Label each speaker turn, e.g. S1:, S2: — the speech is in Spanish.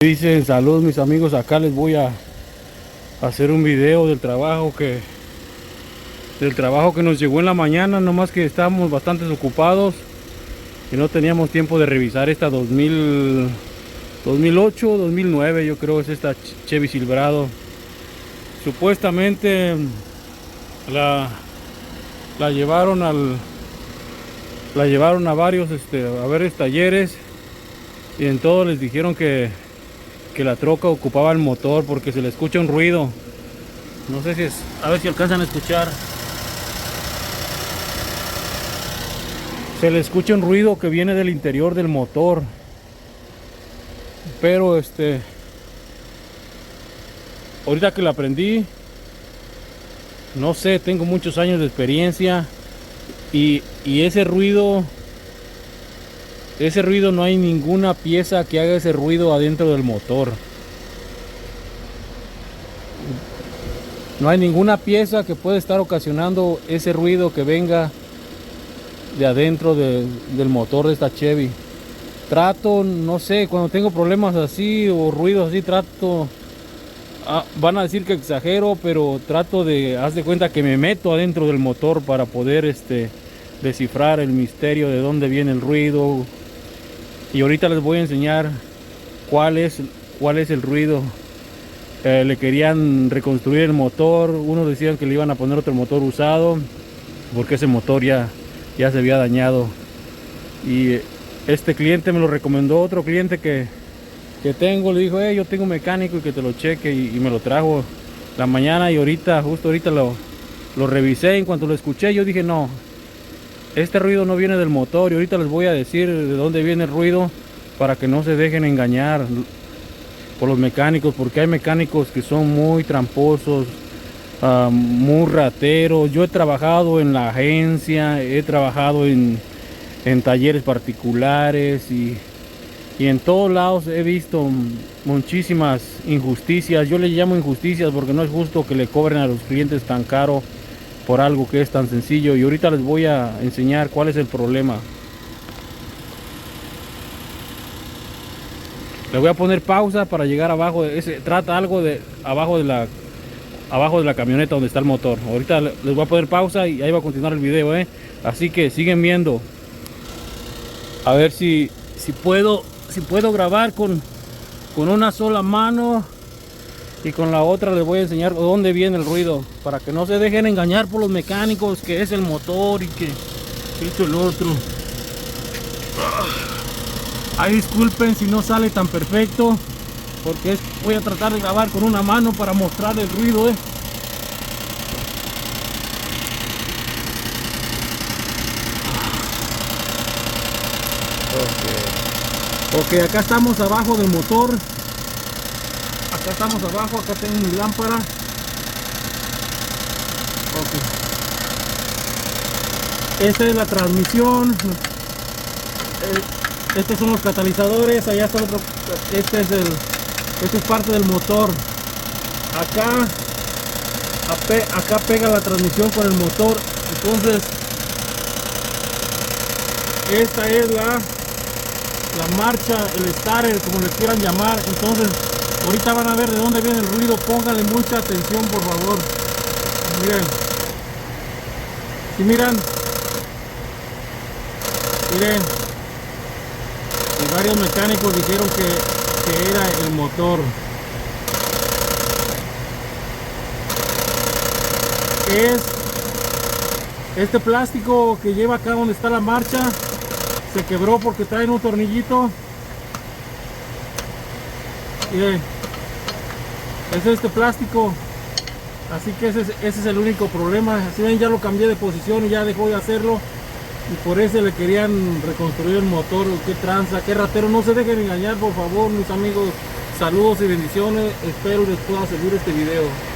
S1: Dicen saludos mis amigos, acá les voy a hacer un video del trabajo que nos llegó en la mañana, nomás que estábamos bastante ocupados y no teníamos tiempo de revisar esta 2008, 2009 yo creo es esta Chevy Silverado. Supuestamente la llevaron a varios a varios talleres y en todos les dijeron que la troca ocupaba el motor porque se le escucha un ruido. No sé si es, a ver si alcanzan a escuchar. Se le escucha un ruido que viene del interior del motor. Pero ahorita que la aprendí, no sé, tengo muchos años de experiencia y ese ruido no hay ninguna pieza que haga ese ruido adentro del motor. No hay ninguna pieza que pueda estar ocasionando ese ruido que venga de adentro del motor de esta Chevy. Trato, no sé, cuando tengo problemas así o ruidos así, van a decir que exagero, pero trato de, haz de cuenta que me meto adentro del motor para poder descifrar el misterio de dónde viene el ruido. Y ahorita les voy a enseñar cuál es el ruido. Le querían reconstruir el motor. Unos decían que le iban a poner otro motor usado porque ese motor ya se había dañado. Y este cliente me lo recomendó otro cliente que tengo. Le dijo, yo tengo un mecánico y que te lo cheque, y me lo trajo la mañana. Y justo ahorita lo revisé. En cuanto lo escuché yo dije, no, este ruido no viene del motor. Y ahorita les voy a decir de dónde viene el ruido para que no se dejen engañar por los mecánicos, porque hay mecánicos que son muy tramposos, muy rateros. Yo he trabajado en la agencia, he trabajado en talleres particulares y en todos lados he visto muchísimas injusticias. Yo le llamo injusticias porque no es justo que le cobren a los clientes tan caro por algo que es tan sencillo. Y ahorita les voy a enseñar cuál es el problema. Le voy a poner pausa para llegar abajo. Trata algo de abajo de la camioneta donde está el motor. Ahorita les voy a poner pausa y ahí va a continuar el video, Así que siguen viendo. A ver si puedo grabar con una sola mano, y con la otra les voy a enseñar dónde viene el ruido, para que no se dejen engañar por los mecánicos que es el motor y que esto el otro. Ay, disculpen si no sale tan perfecto, porque voy a tratar de grabar con una mano para mostrar el ruido, Ok, acá estamos abajo del motor. Acá estamos abajo, acá tengo mi lámpara. Esta es la transmisión. Estos son los catalizadores. Allá está otro. Este es parte del motor. Acá pega la transmisión con el motor. Entonces esta es la marcha, el starter, como le quieran llamar. Entonces ahorita van a ver de dónde viene el ruido. Pónganle mucha atención, por favor. Miren, si miren, y varios mecánicos dijeron que era el motor. Es este plástico que lleva acá donde está la marcha. Se quebró porque traen un tornillito. Miren, es este plástico. Así que ese es el único problema. Así ven, ya lo cambié de posición y ya dejó de hacerlo. Y por eso le querían reconstruir el motor. Qué tranza, qué ratero. No se dejen engañar, por favor, mis amigos. Saludos y bendiciones. Espero les pueda servir este video.